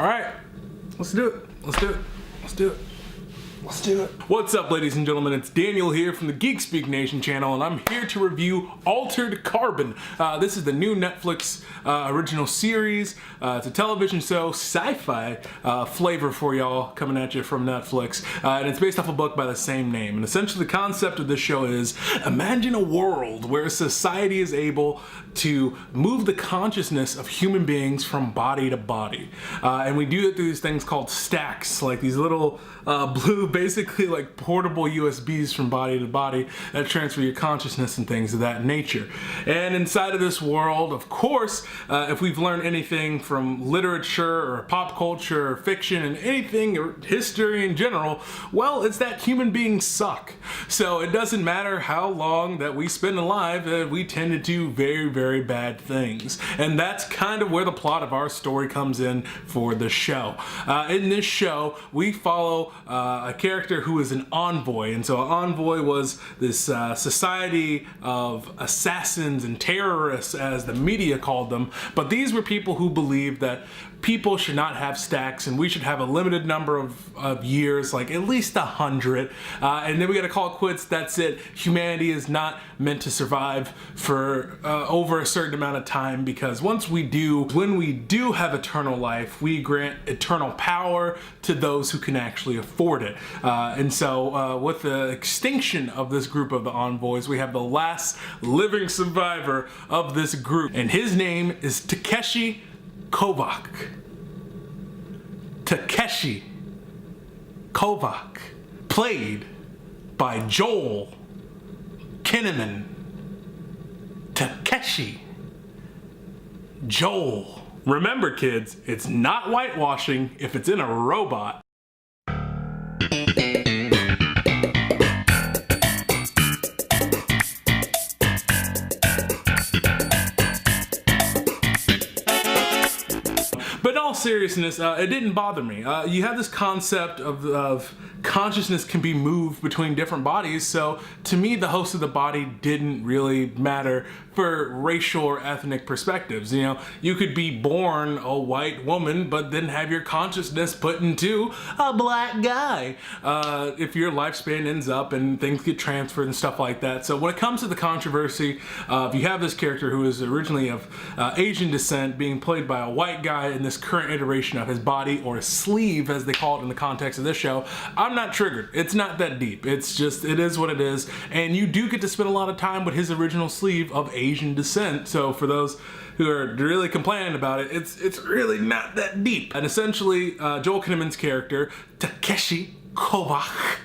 All right, let's do it. Let's do it. Let's do it. Let's do it. What's up, ladies and gentlemen? It's Daniel here from the GeekSpeakNation channel, and I'm here to review Altered Carbon. This is the new Netflix original series. It's a television show, sci-fi flavor for y'all, coming at you from Netflix. And it's based off a book by the same name. And essentially the concept of this show is, imagine a world where society is able to move the consciousness of human beings from body to body. And we do it through these things called stacks, like these little blue, basically like portable USBs from body to body that transfer your consciousness and things of that nature. And inside of this world, of course, if we've learned anything from literature or pop culture or fiction and anything or history in general, well, it's that human beings suck. So it doesn't matter how long that we spend alive, we tend to do very, very bad things. And that's kind of where the plot of our story comes in for the show. In this show, we follow a character who is an envoy, and so an envoy was this society of assassins and terrorists, as the media called them, but these were people who believed that people should not have stacks and we should have a limited number of years, like at least 100, and then we gotta call it quits. That's it. Humanity is not meant to survive for over a certain amount of time, because when we do have eternal life, we grant eternal power to those who can actually afford it. And so with the extinction of this group of the envoys, we have the last living survivor of this group, and his name is Takeshi Kovac. Takeshi Kovac, played by Joel Kinnaman. Takeshi. Joel. Remember, kids, it's not whitewashing if it's in a robot. But in all seriousness, it didn't bother me. You have this concept of consciousness can be moved between different bodies, so to me the host of the body didn't really matter for racial or ethnic perspectives. You know, you could be born a white woman but then have your consciousness put into a black guy if your lifespan ends up and things get transferred and stuff like that. So when it comes to the controversy, if you have this character who is originally of Asian descent being played by a white guy in this current iteration of his body, or a sleeve as they call it in the context of this show, I'm not triggered. It's not that deep. It's just, it is what it is. And you do get to spend a lot of time with his original sleeve of Asian descent. So for those who are really complaining about it, it's really not that deep. And essentially, Joel Kinnaman's character, Takeshi Kovac,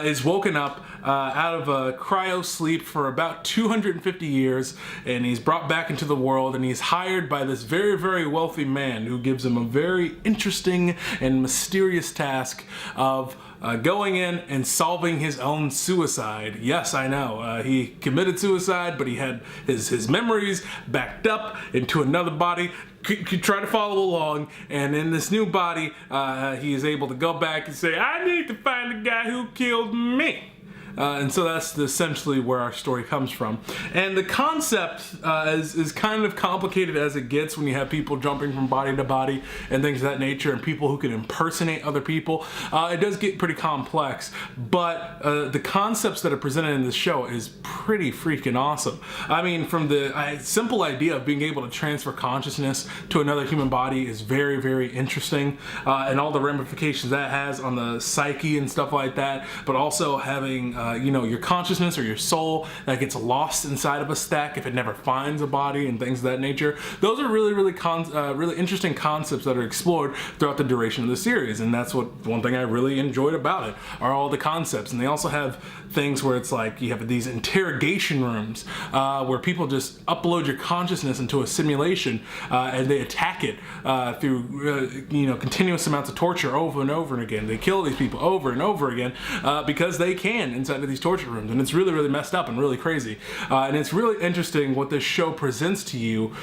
is woken up out of a cryo sleep for about 250 years, and he's brought back into the world, and he's hired by this very, very wealthy man who gives him a very interesting and mysterious task of going in and solving his own suicide. Yes, I know, he committed suicide, but he had his memories backed up into another body. Could try to follow along, and in this new body, he is able to go back and say, I need to find the guy who killed me. And so that's essentially where our story comes from. And the concept is kind of complicated as it gets when you have people jumping from body to body and things of that nature, and people who can impersonate other people. It does get pretty complex, but the concepts that are presented in this show is pretty freaking awesome. I mean, from the simple idea of being able to transfer consciousness to another human body is very, very interesting, and all the ramifications that has on the psyche and stuff like that, but also having you know, your consciousness or your soul that gets lost inside of a stack if it never finds a body and things of that nature. Those are really, really interesting concepts that are explored throughout the duration of the series, and that's one thing I really enjoyed about it, are all the concepts. And they also have things where it's like you have these interrogation rooms where people just upload your consciousness into a simulation and they attack it through you know, continuous amounts of torture over and over and again. They kill these people over and over again because they can inside of these torture rooms, and it's really, really messed up and really crazy. And it's really interesting what this show presents to you,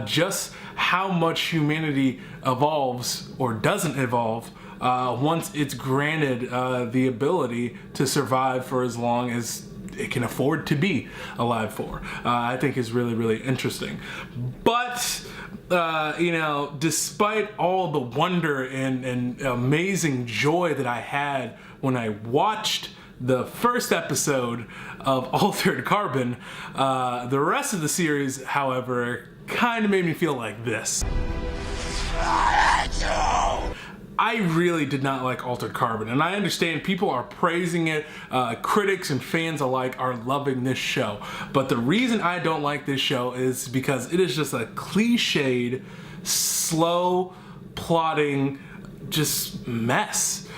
just how much humanity evolves or doesn't evolve once it's granted the ability to survive for as long as it can afford to be alive for, I think is really, really interesting. But you know, despite all the wonder and amazing joy that I had when I watched the first episode of Altered Carbon, the rest of the series, however, kind of made me feel like this. I really did not like Altered Carbon, and I understand people are praising it, critics and fans alike are loving this show, but the reason I don't like this show is because it is just a cliched, slow, plotting, just mess.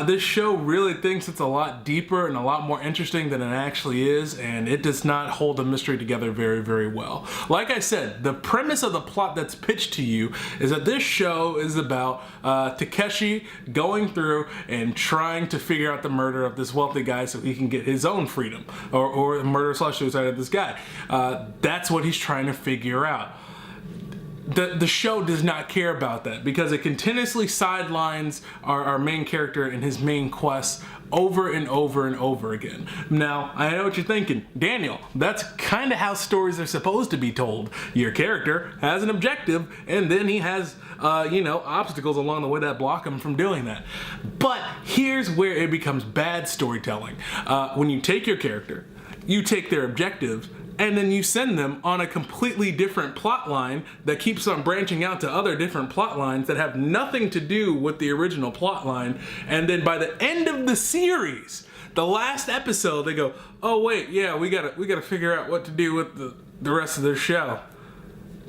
This show really thinks it's a lot deeper and a lot more interesting than it actually is, and it does not hold the mystery together very, very well. Like I said, the premise of the plot that's pitched to you is that this show is about Takeshi going through and trying to figure out the murder of this wealthy guy so he can get his own freedom, or murder/suicide of this guy. That's what he's trying to figure out. The show does not care about that because it continuously sidelines our main character and his main quests over and over and over again. Now, I know what you're thinking. Daniel, that's kind of how stories are supposed to be told. Your character has an objective and then he has you know, obstacles along the way that block him from doing that. But here's where it becomes bad storytelling. When you take your character, you take their objectives, and then you send them on a completely different plot line that keeps on branching out to other different plot lines that have nothing to do with the original plot line. And then by the end of the series, the last episode, they go, oh wait, yeah, we gotta figure out what to do with the rest of the show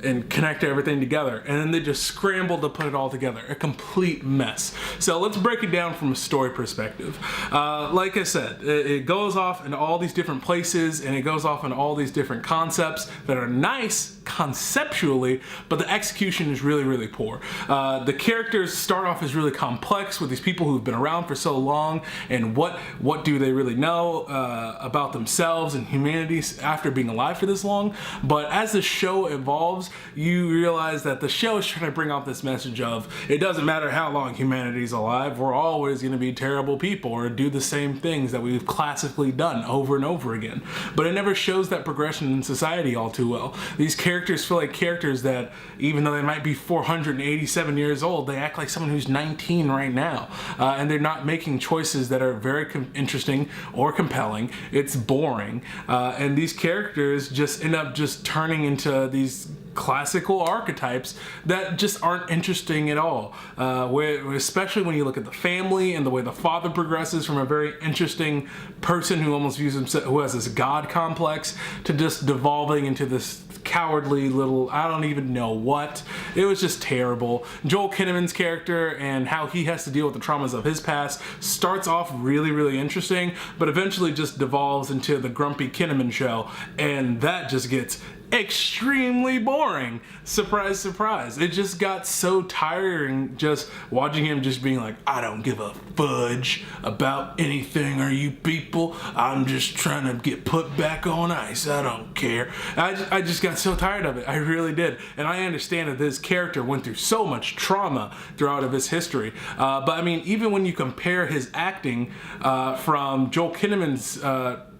and connect everything together, and then they just scramble to put it all together. A complete mess. So let's break it down from a story perspective. Like I said, it goes off into all these different places, and it goes off into all these different concepts that are nice conceptually, but the execution is really, really poor. The characters start off as really complex with these people who've been around for so long, and what do they really know about themselves and humanity after being alive for this long. But as the show evolves, you realize that the show is trying to bring out this message of, it doesn't matter how long humanity's alive, we're always going to be terrible people or do the same things that we've classically done over and over again. But it never shows that progression in society all too well. These characters feel like characters that, even though they might be 487 years old, they act like someone who's 19 right now. And they're not making choices that are very interesting or compelling. It's boring. And these characters just end up just turning into these classical archetypes that just aren't interesting at all. Especially when you look at the family and the way the father progresses from a very interesting person who almost views himself, who has this god complex, to just devolving into this cowardly little, I don't even know what. It was just terrible. Joel Kinnaman's character and how he has to deal with the traumas of his past starts off really, really interesting, but eventually just devolves into the grumpy Kinnaman show, and that just gets extremely boring. Surprise, surprise. It just got so tiring just watching him just being like, I don't give a fudge about anything, are you people? I'm just trying to get put back on ice. I don't care. I just got so tired of it. I really did. And I understand that this character went through so much trauma throughout of his history. But I mean, even when you compare his acting from Joel Kinnaman's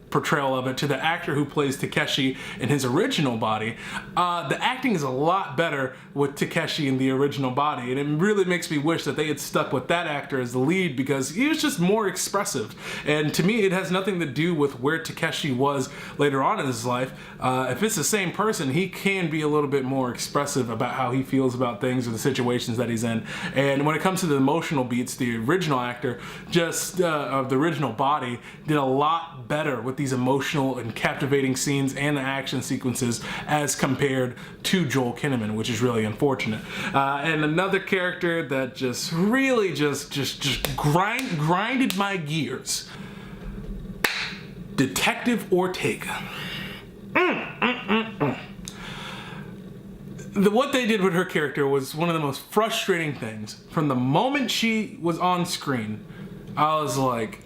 portrayal of it to the actor who plays Takeshi in his original body, the acting is a lot better with Takeshi in the original body, and it really makes me wish that they had stuck with that actor as the lead because he was just more expressive. And to me, it has nothing to do with where Takeshi was later on in his life. If it's the same person, he can be a little bit more expressive about how he feels about things or the situations that he's in. And when it comes to the emotional beats, the original actor just of the original body did a lot better with these emotional and captivating scenes and the action sequences as compared to Joel Kinnaman, which is really unfortunate. And another character that just really just grinded my gears, Detective Ortega. What they did with her character was one of the most frustrating things. From the moment she was on screen, I was like,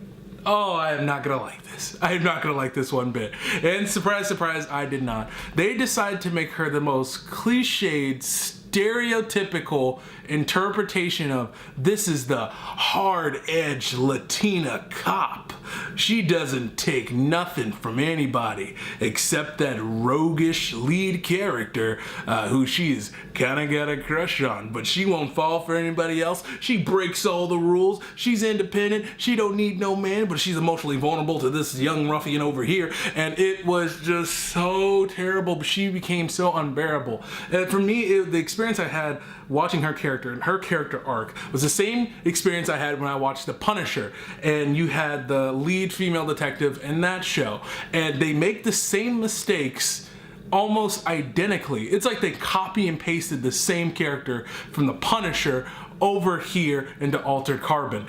oh, I am not gonna like this. I am not gonna like this one bit. And surprise, surprise, I did not. They decided to make her the most cliched, stereotypical interpretation of this is the hard-edged Latina cop. She doesn't take nothing from anybody except that roguish lead character who she's kind of got a crush on, but she won't fall for anybody else. She breaks all the rules. She's independent. She don't need no man, but she's emotionally vulnerable to this young ruffian over here. And it was just so terrible, but she became so unbearable. And for me, the experience I had watching her character and her character arc was the same experience I had when I watched The Punisher, and you had the lead female detective in that show, and they make the same mistakes almost identically. It's like they copy and pasted the same character from The Punisher over here into Altered Carbon,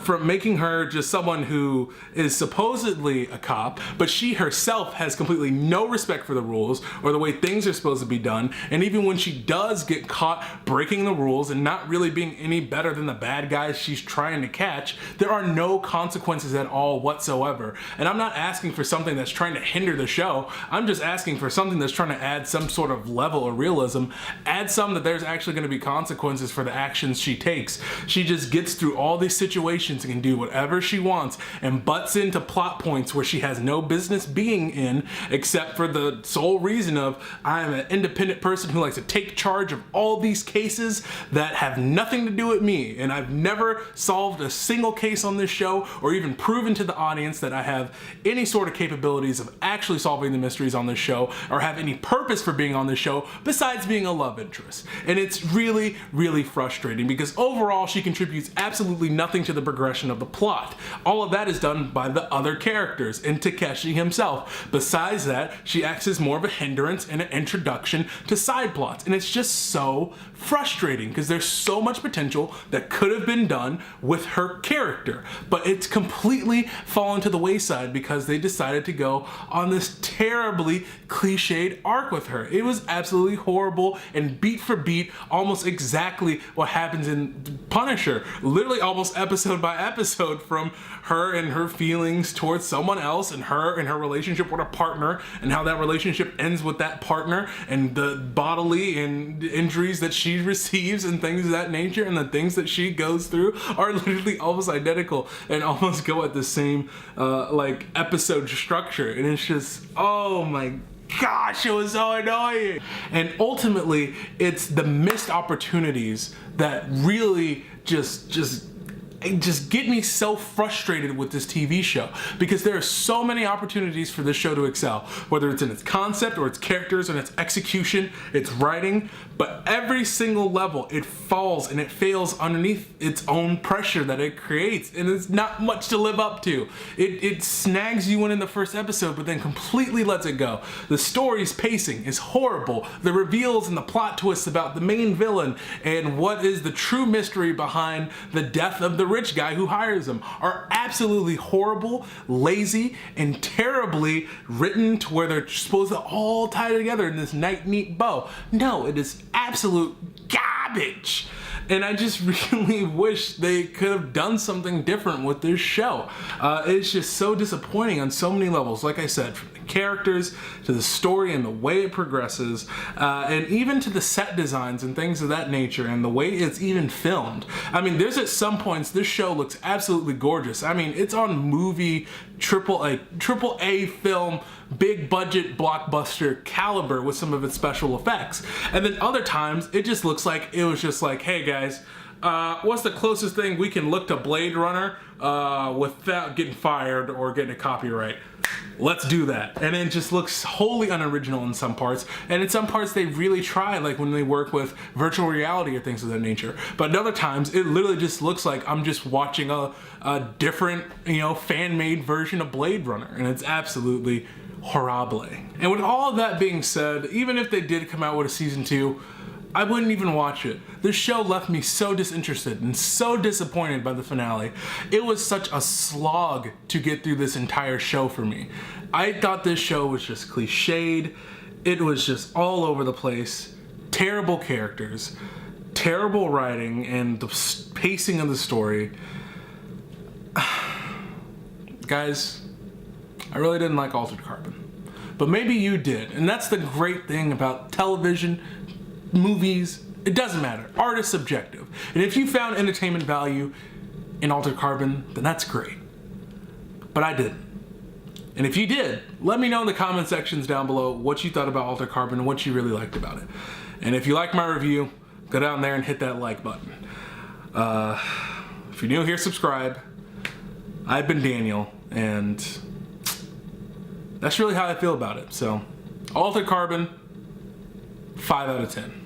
from making her just someone who is supposedly a cop, but she herself has completely no respect for the rules or the way things are supposed to be done. And even when she does get caught breaking the rules and not really being any better than the bad guys she's trying to catch, there are no consequences at all whatsoever. And I'm not asking for something that's trying to hinder the show. I'm just asking for something that's trying to add some sort of level of realism, add some that there's actually going to be consequences for the actions she takes. She just gets through all these situations and can do whatever she wants and butts into plot points where she has no business being in, except for the sole reason of I'm an independent person who likes to take charge of all these cases that have nothing to do with me. And I've never solved a single case on this show or even proven to the audience that I have any sort of capabilities of actually solving the mysteries on this show or have any purpose for being on this show besides being a love interest. And it's really, really frustrating because overall she contributes absolutely nothing to the progression of the plot. All of that is done by the other characters and Takeshi himself. Besides that, she acts as more of a hindrance and an introduction to side plots, and it's just so frustrating because there's so much potential that could have been done with her character, but it's completely fallen to the wayside because they decided to go on this terribly cliched arc with her. It was absolutely horrible and beat for beat almost exactly what happens in Punisher, literally almost episode by episode, from her and her feelings towards someone else and her relationship with a partner and how that relationship ends with that partner and the bodily and injuries that she receives and things of that nature, and the things that she goes through are literally almost identical and almost go at the same like episode structure, and it's just, oh my gosh, it was so annoying. And ultimately it's the missed opportunities that really just get me so frustrated with this TV show, because there are so many opportunities for this show to excel, whether it's in its concept or its characters and its execution, its writing, but every single level it falls and it fails underneath its own pressure that it creates, and it's not much to live up to. It snags you in the first episode but then completely lets it go. The story's pacing is horrible. The reveals and the plot twists about the main villain and what is the true mystery behind the death of the rich guy who hires him are absolutely horrible, lazy, and terribly written to where they're supposed to all tie together in this neat bow. No, it is absolute garbage. And I just really wish they could have done something different with this show. It's just so disappointing on so many levels. Like I said, from the characters to the story and the way it progresses, and even to the set designs and things of that nature, and the way it's even filmed. I mean, there's at some points this show looks absolutely gorgeous. I mean, it's on movie triple A film, big budget blockbuster caliber with some of its special effects. And then other times it just looks like it was just like, hey guys, what's the closest thing we can look to Blade Runner without getting fired or getting a copyright? Let's do that. And it just looks wholly unoriginal in some parts, and in some parts they really try, like when they work with virtual reality or things of that nature. But at other times it literally just looks like I'm just watching a different, fan-made version of Blade Runner, and it's absolutely horrible. And with all of that being said, even if they did come out with a season 2, I wouldn't even watch it. This show left me so disinterested and so disappointed by the finale. It was such a slog to get through this entire show for me. I thought this show was just cliched. It was just all over the place. Terrible characters, terrible writing, and the pacing of the story. Guys, I really didn't like Altered Carbon. But maybe you did, and that's the great thing about television, movies, It doesn't matter. Art is subjective. And if you found entertainment value in Altered Carbon, then that's great. But I didn't. And if you did, let me know in the comment sections down below what you thought about Altered Carbon and what you really liked about it. And if you like my review, go down there and hit that like button. If you're new here, subscribe. I've been Daniel, and that's really how I feel about it. So, Altered Carbon, 5 out of 10.